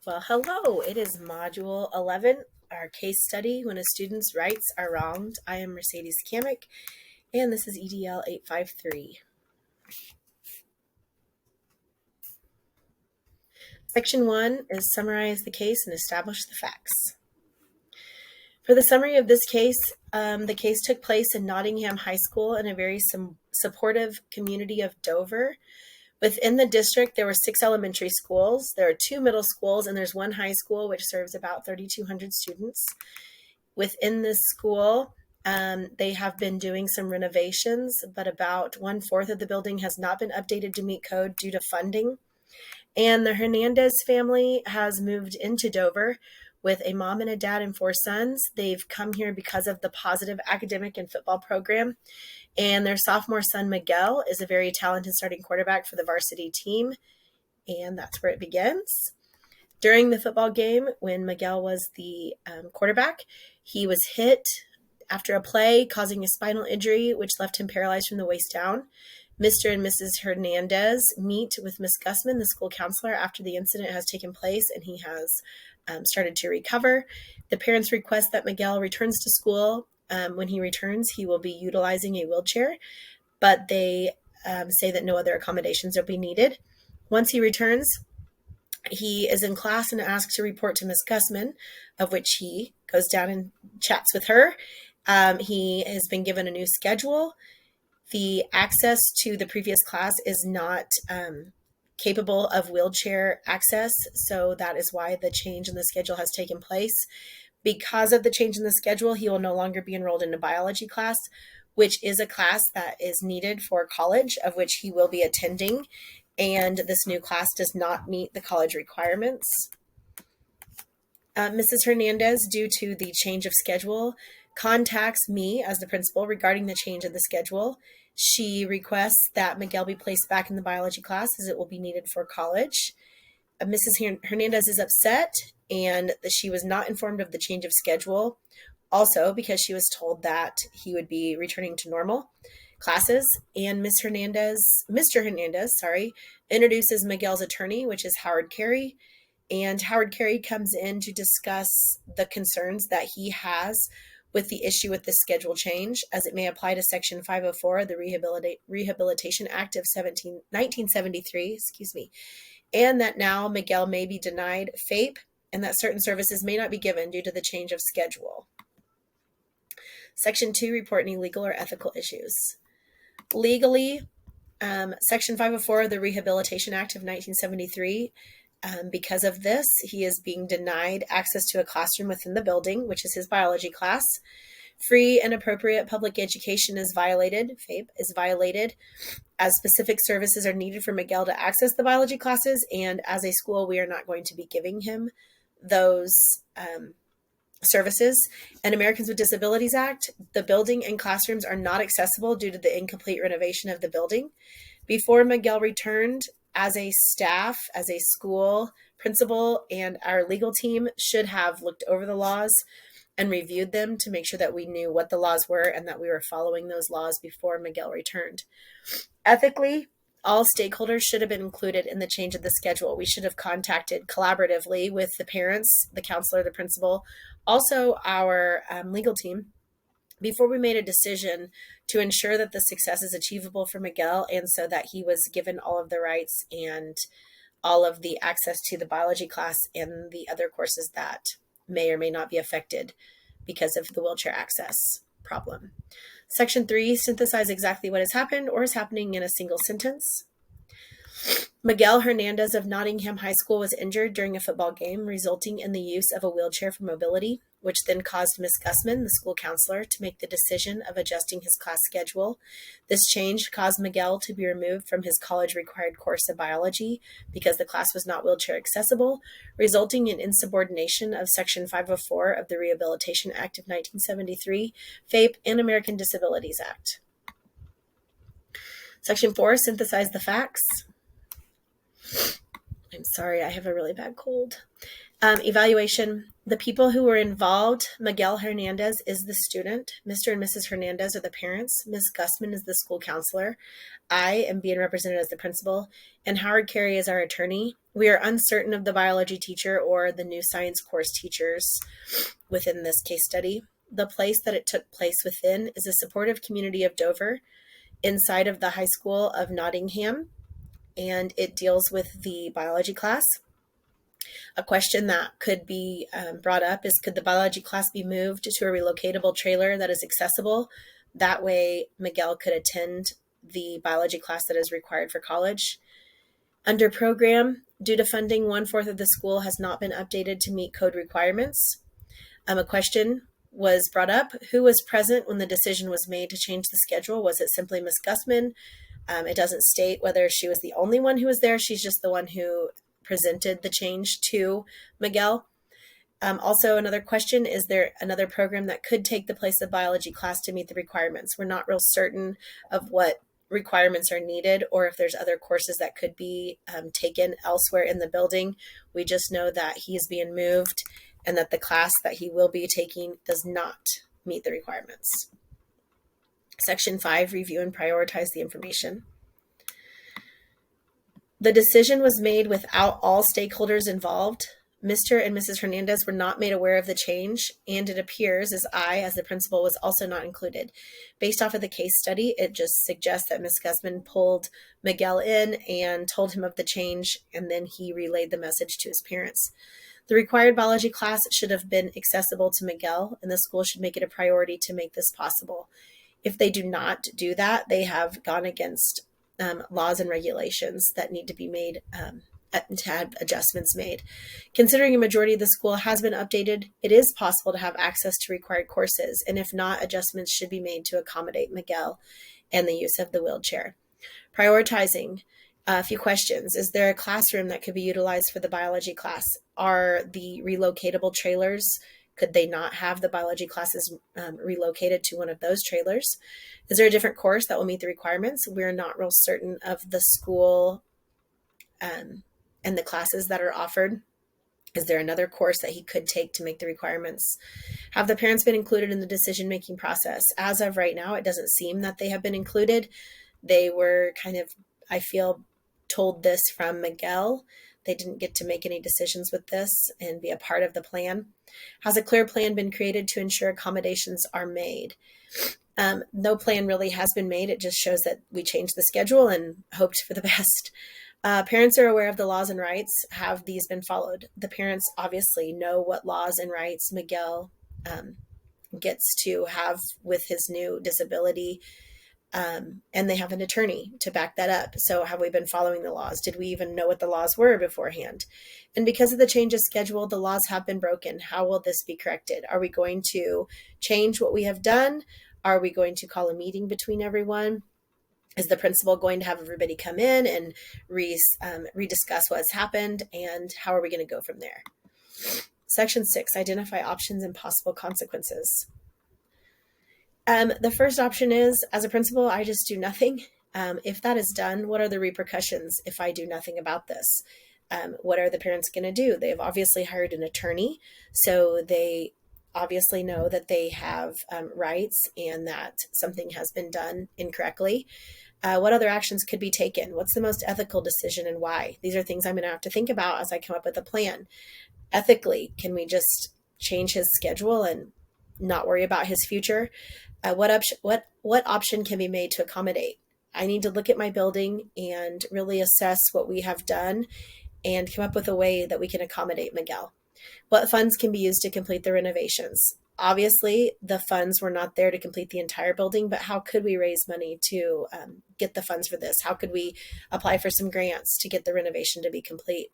Well, hello. It is Module 11, our case study, When a Student's Rights Are Wronged. I am Mercedes Kamick, and this is EDL 853. Section 1 is summarize the case and establish the facts. For the summary of this case, the case took place in Nottingham High School in a very supportive community of Dover. Within the district, there were 6 elementary schools, there are 2 middle schools, and there's 1 high school, which serves about 3,200 students. Within this school, they have been doing some renovations, but about 1/4 of the building has not been updated to meet code due to funding. And the Hernandez family has moved into Dover with a mom and a dad and 4 sons. They've come here because of the positive academic and football program. And their sophomore son, Miguel, is a very talented starting quarterback for the varsity team. And that's where it begins. During the football game, when Miguel was the quarterback, he was hit after a play, causing a spinal injury, which left him paralyzed from the waist down. Mr. and Mrs. Hernandez meet with Ms. Gussman, the school counselor, after the incident has taken place and he has started to recover. The parents request that Miguel returns to school. When he returns, he will be utilizing a wheelchair, but they say that no other accommodations will be needed. Once he returns, he is in class and asked to report to Ms. Gussman, of which he goes down and chats with her. He has been given a new schedule. The access to the previous class is not capable of wheelchair access, so that is why the change in the schedule has taken place. Because of the change in the schedule, he will no longer be enrolled in a biology class, which is a class that is needed for college, of which he will be attending, and this new class does not meet the college requirements. Mrs. Hernandez, due to the change of schedule, contacts me as the principal regarding the change in the schedule. She requests that Miguel be placed back in the biology class as it will be needed for college. Mrs. Hernandez is upset and that she was not informed of the change of schedule. Also, because she was told that he would be returning to normal classes. And Mr. Hernandez, introduces Miguel's attorney, which is Howard Carey. And Howard Carey comes in to discuss the concerns that he has with the issue with the schedule change as it may apply to Section 504 of the Rehabilitation Act of 1973, and that now Miguel may be denied FAPE and that certain services may not be given due to the change of schedule. Section 2, report any legal or ethical issues. Legally, Section 504 of the Rehabilitation Act of 1973, because of this, he is being denied access to a classroom within the building, which is his biology class. Free and appropriate public education is violated, FAPE is violated, as specific services are needed for Miguel to access the biology classes, and as a school, we are not going to be giving him those services. And Americans with Disabilities Act, the building and classrooms are not accessible due to the incomplete renovation of the building. Before Miguel returned, as a staff, as a school principal, and our legal team should have looked over the laws and reviewed them to make sure that we knew what the laws were and that we were following those laws before Miguel returned. Ethically, all stakeholders should have been included in the change of the schedule. We should have contacted collaboratively with the parents, the counselor, the principal, also our legal team, before we made a decision to ensure that the success is achievable for Miguel and so that he was given all of the rights and all of the access to the biology class and the other courses that may or may not be affected because of the wheelchair access problem. Section 3, synthesize exactly what has happened or is happening in a single sentence. Miguel Hernandez of Nottingham High School was injured during a football game, resulting in the use of a wheelchair for mobility, which then caused Ms. Gussman, the school counselor, to make the decision of adjusting his class schedule. This change caused Miguel to be removed from his college-required course of biology because the class was not wheelchair accessible, resulting in insubordination of Section 504 of the Rehabilitation Act of 1973, FAPE, and American Disabilities Act. Section 4, synthesize the facts. I'm sorry, I have a really bad cold. Evaluation. The people who were involved, Miguel Hernandez is the student. Mr. and Mrs. Hernandez are the parents. Ms. Gussman is the school counselor. I am being represented as the principal. And Howard Carey is our attorney. We are uncertain of the biology teacher or the new science course teachers within this case study. The place that it took place within is a supportive community of Dover inside of the High School of Nottingham, and it deals with the biology class. A question that could be brought up is, could the biology class be moved to a relocatable trailer that is accessible? That way, Miguel could attend the biology class that is required for college. Under program, due to funding, 1/4 of the school has not been updated to meet code requirements. A question was brought up. Who was present when the decision was made to change the schedule? Was it simply Ms. Gussman? It doesn't state whether she was the only one who was there. She's just the one who presented the change to Miguel. Also, another question, is there another program that could take the place of biology class to meet the requirements? We're not real certain of what requirements are needed or if there's other courses that could be taken elsewhere in the building. We just know that he is being moved and that the class that he will be taking does not meet the requirements. Section 5, review and prioritize the information. The decision was made without all stakeholders involved. Mr. and Mrs. Hernandez were not made aware of the change, and it appears as I, as the principal, was also not included. Based off of the case study, it just suggests that Ms. Gussman pulled Miguel in and told him of the change, and then he relayed the message to his parents. The required biology class should have been accessible to Miguel, and the school should make it a priority to make this possible. If they do not do that, they have gone against laws and regulations that need to be made to have adjustments made. Considering a majority of the school has been updated, it is possible to have access to required courses, and if not, adjustments should be made to accommodate Miguel and the use of the wheelchair. Prioritizing. A few questions. Is there a classroom that could be utilized for the biology class? Are the relocatable trailers, could they not have the biology classes relocated to one of those trailers? Is there a different course that will meet the requirements? We're not real certain of the school and the classes that are offered. Is there another course that he could take to make the requirements? Have the parents been included in the decision-making process? As of right now, it doesn't seem that they have been included. They were kind of, I feel, told this from Miguel. They didn't get to make any decisions with this and be a part of the plan. Has a clear plan been created to ensure accommodations are made? No plan really has been made. It just shows that we changed the schedule and hoped for the best. Parents are aware of the laws and rights. Have these been followed? The parents obviously know what laws and rights Miguel gets to have with his new disability. And they have an attorney to back that up. So have we been following the laws? Did we even know what the laws were beforehand? And because of the change of schedule, the laws have been broken. How will this be corrected? Are we going to change what we have done? Are we going to call a meeting between everyone? Is the principal going to have everybody come in and rediscuss what has happened? And how are we going to go from there? Section 6, identify options and possible consequences. The first option is, as a principal, I just do nothing. If that is done, what are the repercussions if I do nothing about this? What are the parents going to do? They've obviously hired an attorney, so they obviously know that they have rights and that something has been done incorrectly. What other actions could be taken? What's the most ethical decision and why? These are things I'm going to have to think about as I come up with a plan. Ethically, can we just change his schedule and not worry about his future? What option can be made to accommodate? I need to look at my building and really assess what we have done and come up with a way that we can accommodate Miguel. What funds can be used to complete the renovations? Obviously, the funds were not there to complete the entire building, but how could we raise money to get the funds for this? How could we apply for some grants to get the renovation to be complete?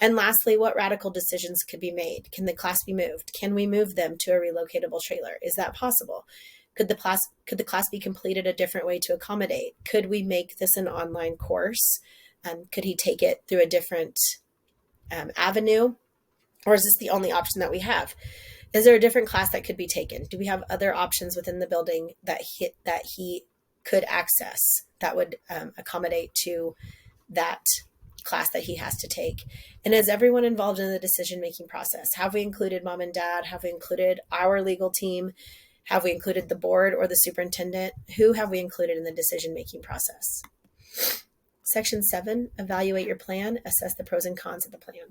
And lastly, what radical decisions could be made? Can the class be moved? Can we move them to a relocatable trailer? Is that possible? Could the class be completed a different way to accommodate? Could we make this an online course? Could he take it through a different avenue? Or is this the only option that we have? Is there a different class that could be taken? Do we have other options within the building that he could access that would accommodate to that class that he has to take. And is everyone involved in the decision-making process? Have we included mom and dad? Have we included our legal team? Have we included the board or the superintendent? Who have we included in the decision-making process? Section 7, evaluate your plan, assess the pros and cons of the plan.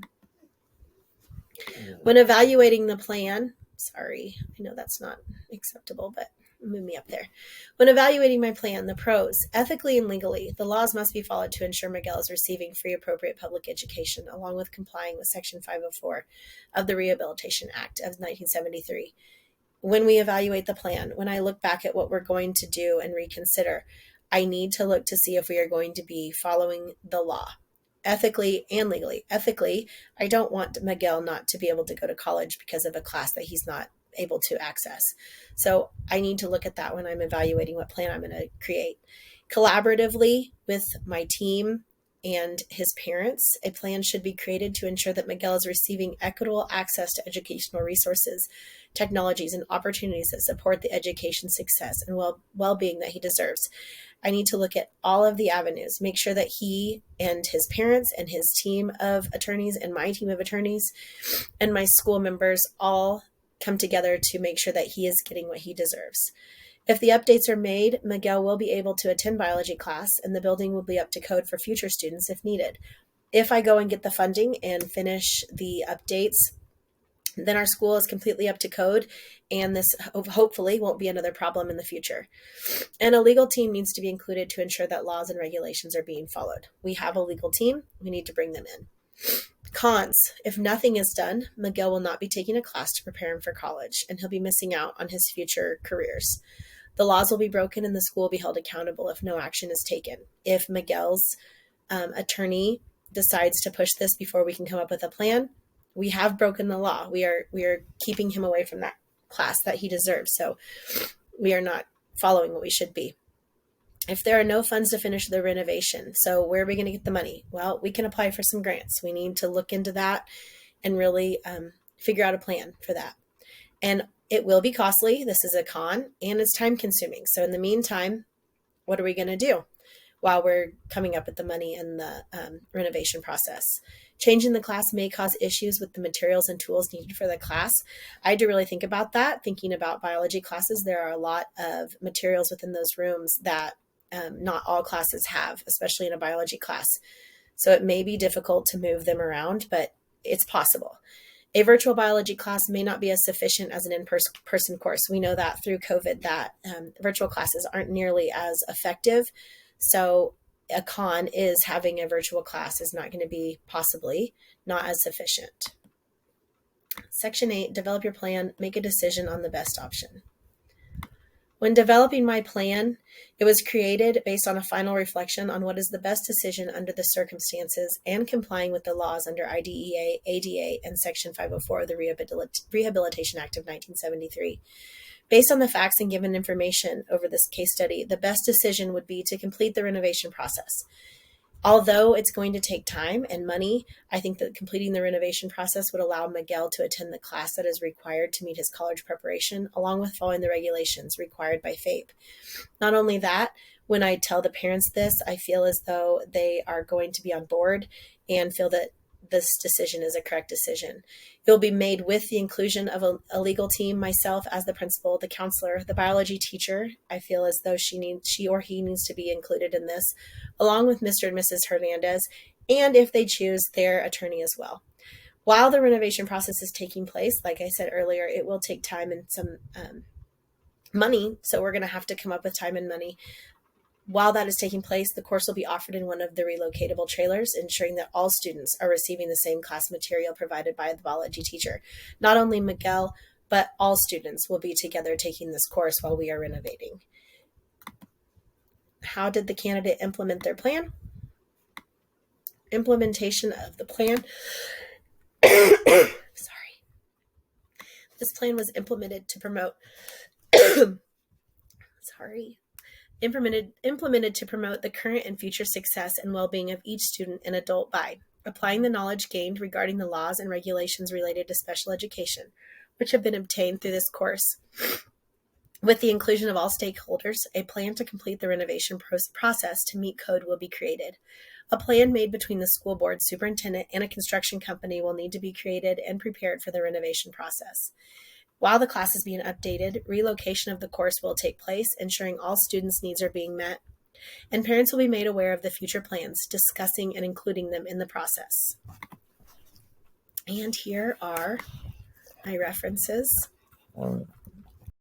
When evaluating the plan, sorry, I know that's not acceptable, but move me up there. When evaluating my plan, the pros, ethically and legally, the laws must be followed to ensure Miguel is receiving free, appropriate public education, along with complying with Section 504 of the Rehabilitation Act of 1973. When we evaluate the plan, when I look back at what we're going to do and reconsider, I need to look to see if we are going to be following the law, ethically and legally. Ethically, I don't want Miguel not to be able to go to college because of a class that he's not able to access. So I need to look at that when I'm evaluating what plan I'm going to create. Collaboratively with my team and his parents, a plan should be created to ensure that Miguel is receiving equitable access to educational resources, technologies, and opportunities that support the education success and well-being that he deserves. I need to look at all of the avenues, make sure that he and his parents and his team of attorneys and my team of attorneys and my school members all come together to make sure that he is getting what he deserves. If the updates are made, Miguel will be able to attend biology class and the building will be up to code for future students if needed. If I go and get the funding and finish the updates, then our school is completely up to code and this hopefully won't be another problem in the future. And a legal team needs to be included to ensure that laws and regulations are being followed. We have a legal team. We need to bring them in. Cons. If nothing is done, Miguel will not be taking a class to prepare him for college, and he'll be missing out on his future careers. The laws will be broken and the school will be held accountable if no action is taken. If Miguel's attorney decides to push this before we can come up with a plan, we have broken the law. We are keeping him away from that class that he deserves. So we are not following what we should be. If there are no funds to finish the renovation, so where are we going to get the money? Well, we can apply for some grants. We need to look into that and really figure out a plan for that. And it will be costly. This is a con, and it's time consuming. So in the meantime, what are we going to do while we're coming up with the money in the renovation process? Changing the class may cause issues with the materials and tools needed for the class. I had to really think about that. Thinking about biology classes, there are a lot of materials within those rooms that not all classes have, especially in a biology class. So it may be difficult to move them around, but it's possible. A virtual biology class may not be as sufficient as an in-person course. We know that through COVID that virtual classes aren't nearly as effective. So a con is having a virtual class is not going to be possibly not as sufficient. Section 8, develop your plan, make a decision on the best option. When developing my plan, it was created based on a final reflection on what is the best decision under the circumstances and complying with the laws under IDEA, ADA, and Section 504 of the Rehabilitation Act of 1973. Based on the facts and given information over this case study, the best decision would be to complete the renovation process. Although it's going to take time and money, I think that completing the renovation process would allow Miguel to attend the class that is required to meet his college preparation, along with following the regulations required by FAPE. Not only that, when I tell the parents this, I feel as though they are going to be on board and feel that this decision is a correct decision. It will be made with the inclusion of a legal team, myself as the principal, the counselor, the biology teacher. I feel as though she or he needs to be included in this, along with Mr. and Mrs. Hernandez, and if they choose, their attorney as well. While the renovation process is taking place, like I said earlier, it will take time and some money, so we're going to have to come up with time and money. While that is taking place, the course will be offered in one of the relocatable trailers, ensuring that all students are receiving the same class material provided by the biology teacher. Not only Miguel, but all students will be together taking this course while we are renovating. How did the candidate implement their plan? Implementation of the plan. Sorry. This plan was implemented to promote implemented to promote the current and future success and well-being of each student and adult by applying the knowledge gained regarding the laws and regulations related to special education, which have been obtained through this course. With the inclusion of all stakeholders, a plan to complete the renovation process to meet code will be created. A plan made between the school board, superintendent, and a construction company will need to be created and prepared for the renovation process. While the class is being updated, relocation of the course will take place, ensuring all students' needs are being met, and parents will be made aware of the future plans, discussing and including them in the process. And here are my references. All right.